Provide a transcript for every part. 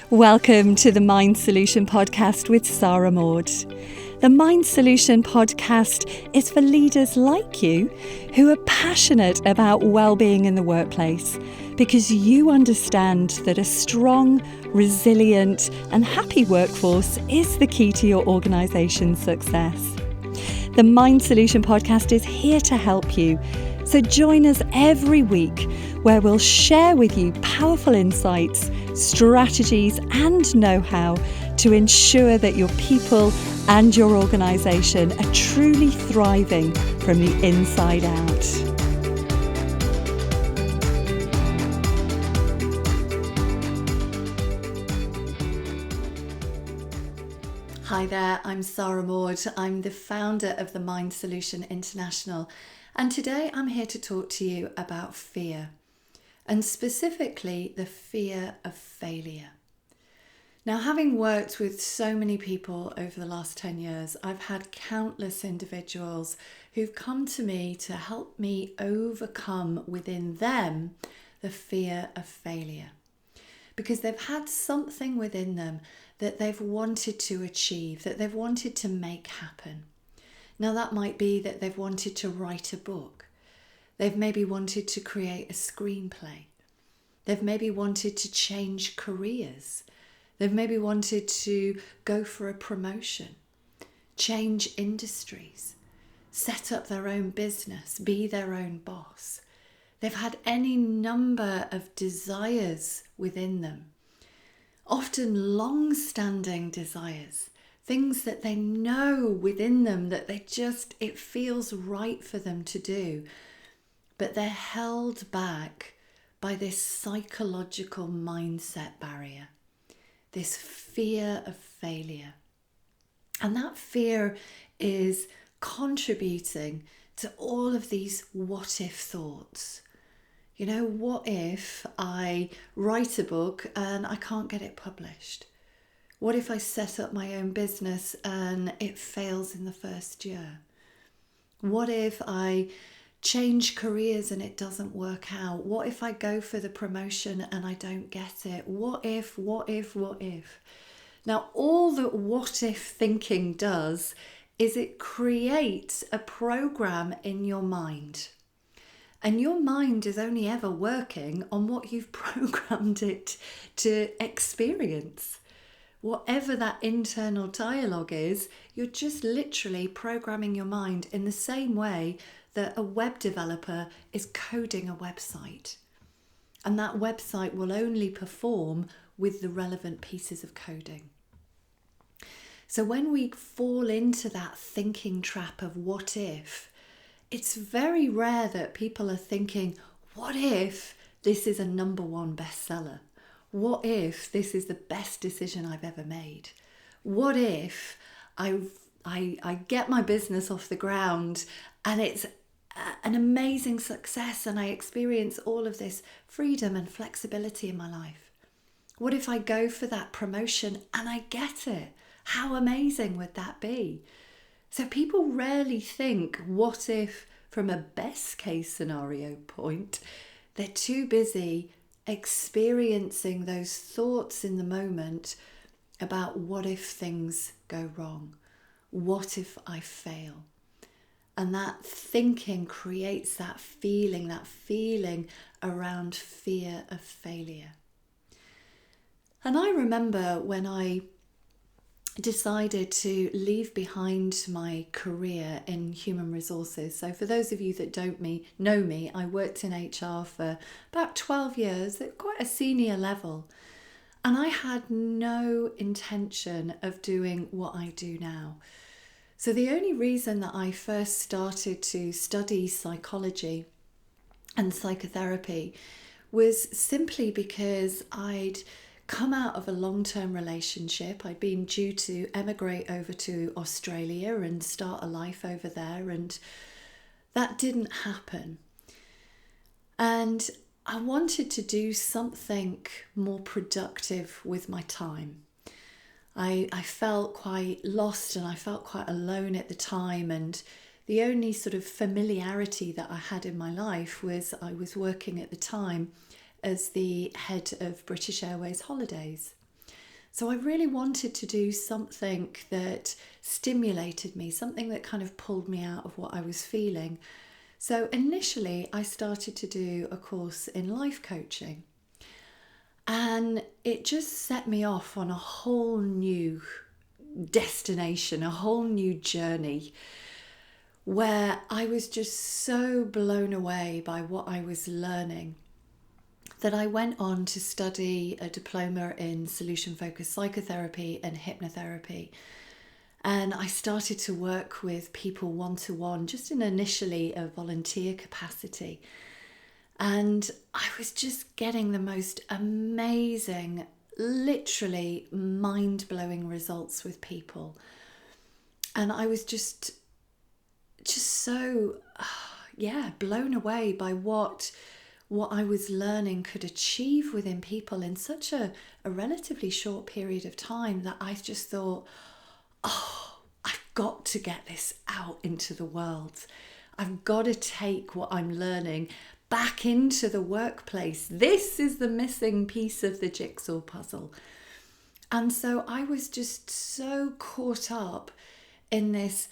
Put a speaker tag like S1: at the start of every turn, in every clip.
S1: Welcome to the Mind Solution podcast with Sarah Maud. The Mind Solution podcast is for leaders like you who are passionate about well-being in the workplace because you understand that a strong, resilient and happy workforce is the key to your organisation's success. The Mind Solution podcast is here to help you. So join us every week where we'll share with you powerful insights, strategies and know-how to ensure that your people and your organisation are truly thriving from the inside out. Hi there, I'm Sarah Maud. I'm the founder of the Mind Solution International, and today I'm here to talk to you about fear, and specifically the fear of failure. Now, having worked with so many people over the last 10 years, I've had countless individuals who've come to me to help me overcome within them the fear of failure, because they've had something within them that they've wanted to achieve, that they've wanted to make happen. Now, that might be that they've wanted to write a book. They've maybe wanted to create a screenplay. They've maybe wanted to change careers. They've maybe wanted to go for a promotion, change industries, set up their own business, be their own boss. They've had any number of desires within them, often long-standing desires, things that they know within them that it feels right for them to do, but they're held back by this psychological mindset barrier, this fear of failure. And that fear is contributing to all of these what-if thoughts. You know, what if I write a book and I can't get it published? What if I set up my own business and it fails in the first year? What if I change careers and it doesn't work out? What if I go for the promotion and I don't get it? What if? Now, all that what if thinking does is it creates a program in your mind. And your mind is only ever working on what you've programmed it to experience. Whatever that internal dialogue is, you're just literally programming your mind in the same way that a web developer is coding a website. And that website will only perform with the relevant pieces of coding. So when we fall into that thinking trap of what if, it's very rare that people are thinking, what if this is a number one bestseller? What if this is the best decision I've ever made? What if I get my business off the ground and it's an amazing success and I experience all of this freedom and flexibility in my life? What if I go for that promotion and I get it? How amazing would that be? So people rarely think what if from a best case scenario point. They're too busy experiencing those thoughts in the moment about what if things go wrong? What if I fail? And that thinking creates that feeling around fear of failure. And I remember when I decided to leave behind my career in human resources. So for those of you that don't know me, I worked in HR for about 12 years at quite a senior level. And I had no intention of doing what I do now. So the only reason that I first started to study psychology and psychotherapy was simply because I'd come out of a long-term relationship. I'd been due to emigrate over to Australia and start a life over there, and that didn't happen. And I wanted to do something more productive with my time. I felt quite lost and I felt quite alone at the time, and the only sort of familiarity that I had in my life was I was working at the time as the head of British Airways Holidays. So I really wanted to do something that stimulated me, something that kind of pulled me out of what I was feeling. So initially I started to do a course in life coaching, and it just set me off on a whole new destination, a whole new journey, where I was just so blown away by what I was learning that I went on to study a diploma in solution-focused psychotherapy and hypnotherapy. And I started to work with people one-to-one, just in initially a volunteer capacity. And I was just getting the most amazing, literally mind-blowing results with people. And I was just so, blown away by what I was learning could achieve within people in such a relatively short period of time, that I just thought, I've got to get this out into the world. I've got to take what I'm learning back into the workplace. This is the missing piece of the jigsaw puzzle. And so I was just so caught up in this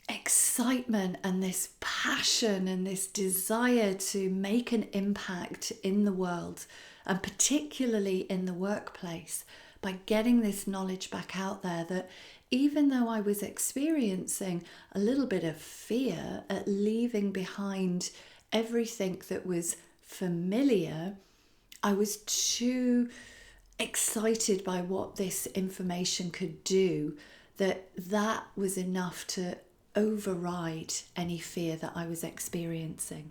S1: excitement and this passion and this desire to make an impact in the world, and particularly in the workplace, by getting this knowledge back out there, that even though I was experiencing a little bit of fear at leaving behind everything that was familiar, I was too excited by what this information could do, that was enough to override any fear that I was experiencing.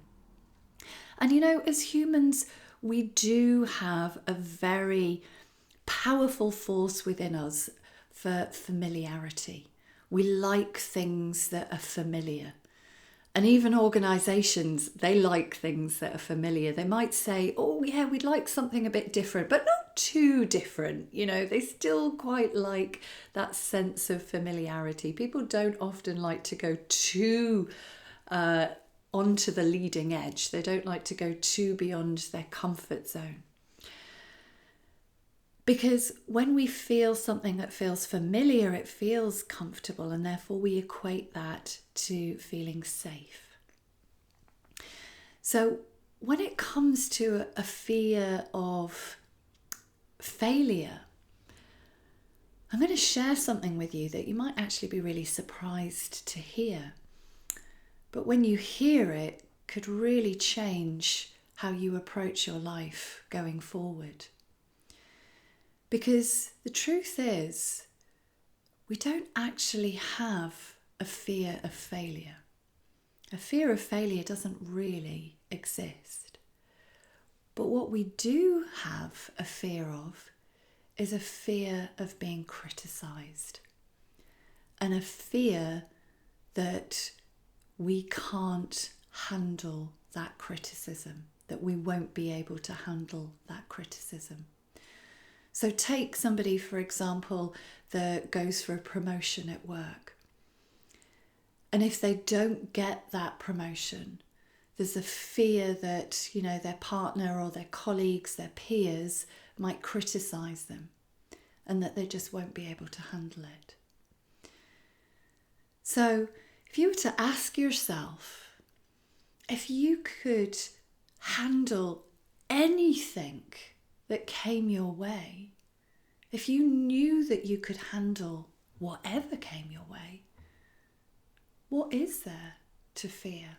S1: And as humans, we do have a very powerful force within us for familiarity. We like things that are familiar. And even organisations, they like things that are familiar. They might say, oh yeah, we'd like something a bit different, but not too different. They still quite like that sense of familiarity. People don't often like to go too onto the leading edge. They don't like to go too beyond their comfort zone. Because when we feel something that feels familiar, it feels comfortable, and therefore we equate that to feeling safe. So when it comes to a fear of failure, I'm going to share something with you that you might actually be really surprised to hear. But when you hear it, could really change how you approach your life going forward. Because the truth is, we don't actually have a fear of failure. A fear of failure doesn't really exist. But what we do have a fear of is a fear of being criticised, and a fear that we can't handle that criticism, that we won't be able to handle that criticism. So take somebody, for example, that goes for a promotion at work. And if they don't get that promotion, there's a fear that, their partner or their colleagues, their peers might criticise them, and that they just won't be able to handle it. So if you were to ask yourself, if you could handle anything that came your way, if you knew that you could handle whatever came your way, what is there to fear?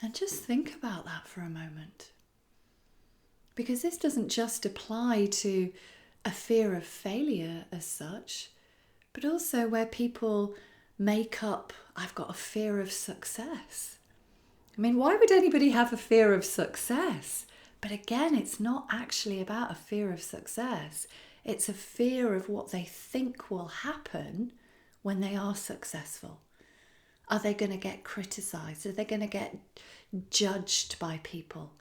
S1: And just think about that for a moment. Because this doesn't just apply to a fear of failure as such, but also where people make up, I've got a fear of success. I mean, why would anybody have a fear of success? But again, it's not actually about a fear of success. It's a fear of what they think will happen when they are successful. Are they going to get criticised? Are they going to get judged by people?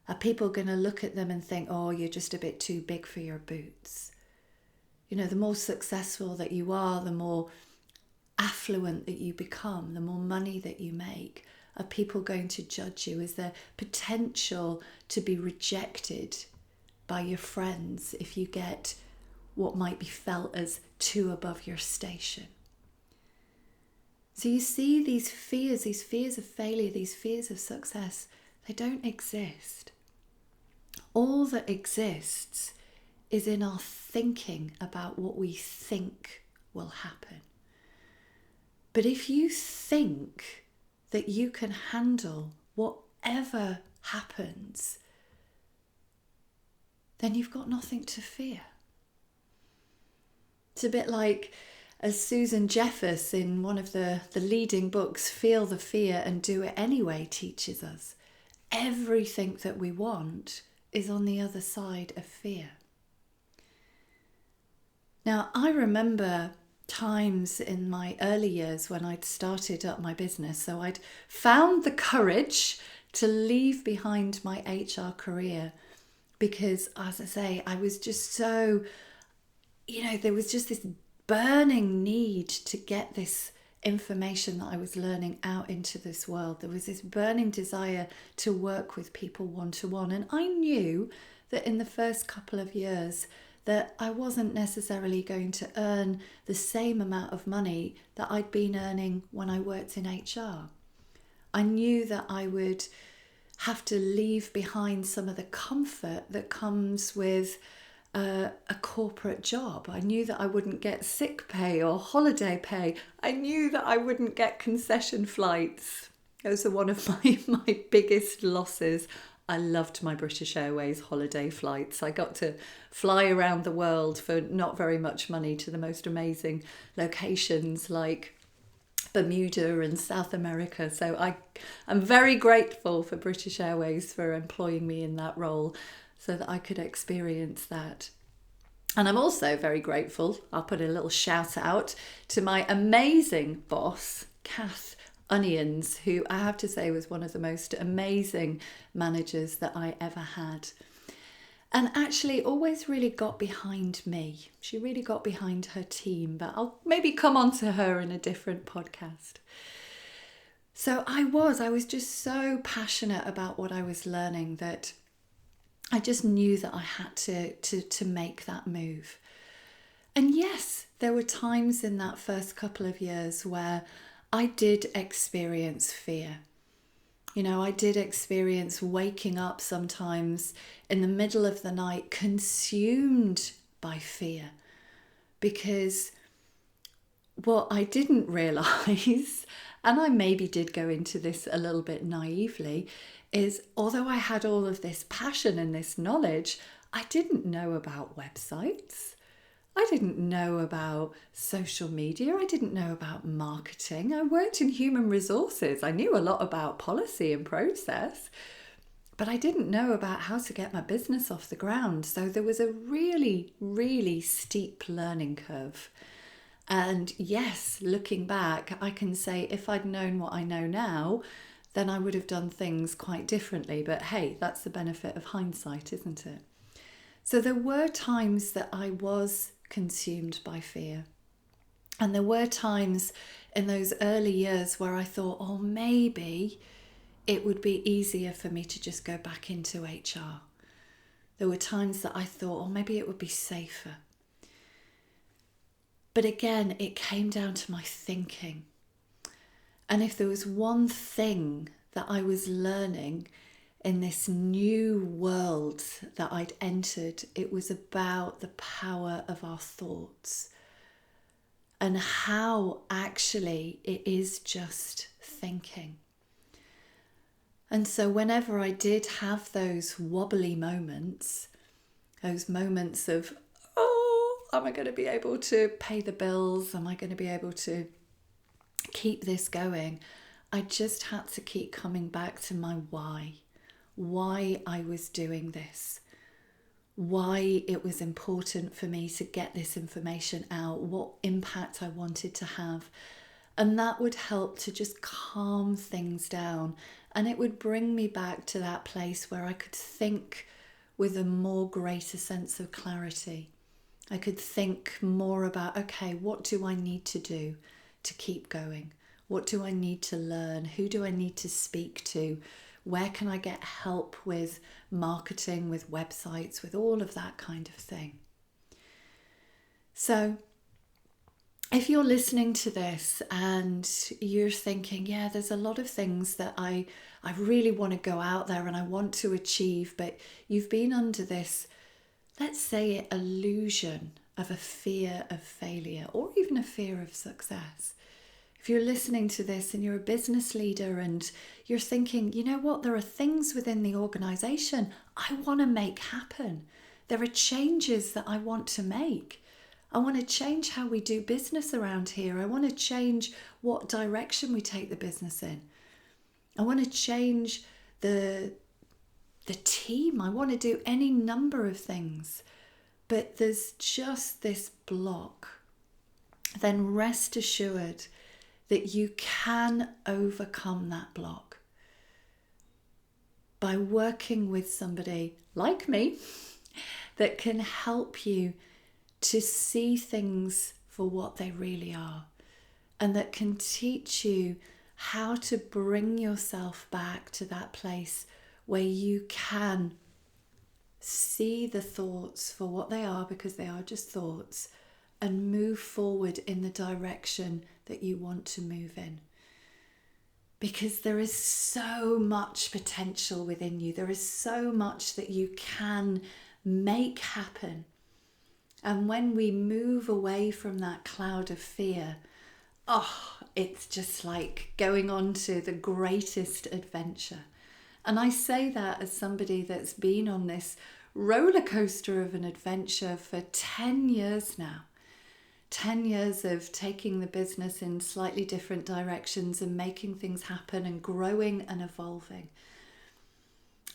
S1: Are people going to look at them and think, oh, you're just a bit too big for your boots? The more successful that you are, the more affluent that you become, the more money that you make. Are people going to judge you? Is there potential to be rejected by your friends if you get what might be felt as too above your station. So you see these fears of failure, these fears of success, they don't exist. All that exists is in our thinking about what we think will happen. But if you think that you can handle whatever happens, then you've got nothing to fear. It's a bit like, as Susan Jeffers in one of the leading books, Feel the Fear and Do It Anyway, teaches us. Everything that we want is on the other side of fear. Now, I remember times in my early years when I'd started up my business. So I'd found the courage to leave behind my HR career because, as I say, I was just so, there was just this burning need to get this information that I was learning out into this world. There was this burning desire to work with people one-to-one. And I knew that in the first couple of years that I wasn't necessarily going to earn the same amount of money that I'd been earning when I worked in HR. I knew that I would have to leave behind some of the comfort that comes with a corporate job. I knew that I wouldn't get sick pay or holiday pay. I knew that I wouldn't get concession flights. Those are one of my biggest losses. I loved my British Airways holiday flights. I got to fly around the world for not very much money to the most amazing locations like Bermuda and South America. So I'm very grateful for British Airways for employing me in that role so that I could experience that. And I'm also very grateful, I'll put a little shout out to my amazing boss, Kath Onions, who I have to say was one of the most amazing managers that I ever had. And actually always really got behind me. She really got behind her team, but I'll maybe come on to her in a different podcast. So I was just so passionate about what I was learning that I just knew that I had to make that move. And yes, there were times in that first couple of years where I did experience fear. I did experience waking up sometimes in the middle of the night consumed by fear, because what I didn't realise, and I maybe did go into this a little bit naively, is although I had all of this passion and this knowledge, I didn't know about websites. I didn't know about social media. I didn't know about marketing. I worked in human resources. I knew a lot about policy and process, but I didn't know about how to get my business off the ground. So there was a really, really steep learning curve. And yes, looking back, I can say if I'd known what I know now, then I would have done things quite differently. But hey, that's the benefit of hindsight, isn't it? So there were times that I was consumed by fear. And there were times in those early years where I thought, oh, maybe it would be easier for me to just go back into HR. There were times that I thought, oh, maybe it would be safer. But again, it came down to my thinking. And if there was one thing that I was learning in this new world that I'd entered, it was about the power of our thoughts and how actually it is just thinking. And so whenever I did have those wobbly moments, those moments of, oh, am I going to be able to pay the bills? Am I going to be able to keep this going? I just had to keep coming back to my why I was doing this, why it was important for me to get this information out, what impact I wanted to have. And that would help to just calm things down. And it would bring me back to that place where I could think with a more greater sense of clarity. I could think more about, okay, what do I need to do to keep going? What do I need to learn? Who do I need to speak to? Where can I get help with marketing, with websites, with all of that kind of thing? So if you're listening to this and you're thinking, yeah, there's a lot of things that I really want to go out there and I want to achieve, but you've been under this, let's say, illusion of a fear of failure or even a fear of success. If you're listening to this and you're a business leader and you're thinking, you know what, there are things within the organization I want to make happen. There are changes that I want to make. I want to change how we do business around here. I want to change what direction we take the business in. I want to change the team. I want to do any number of things. But there's just this block. Then rest assured that you can overcome that block by working with somebody like me that can help you to see things for what they really are, and that can teach you how to bring yourself back to that place where you can see the thoughts for what they are, because they are just thoughts, and move forward in the direction that you want to move in. Because there is so much potential within you. There is so much that you can make happen. And when we move away from that cloud of fear, it's just like going on to the greatest adventure. And I say that as somebody that's been on this roller coaster of an adventure for 10 years now. 10 years of taking the business in slightly different directions and making things happen and growing and evolving.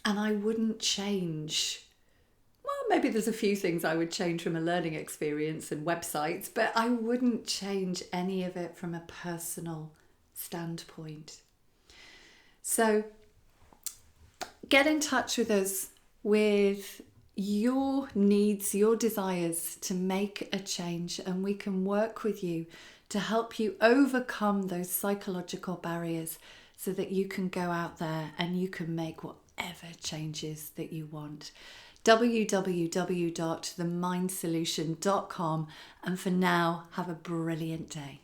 S1: And I wouldn't change. Well, maybe there's a few things I would change from a learning experience and websites, but I wouldn't change any of it from a personal standpoint. So get in touch with us with your needs, your desires to make a change, and we can work with you to help you overcome those psychological barriers so that you can go out there and you can make whatever changes that you want. www.themindsolution.com, and for now, have a brilliant day.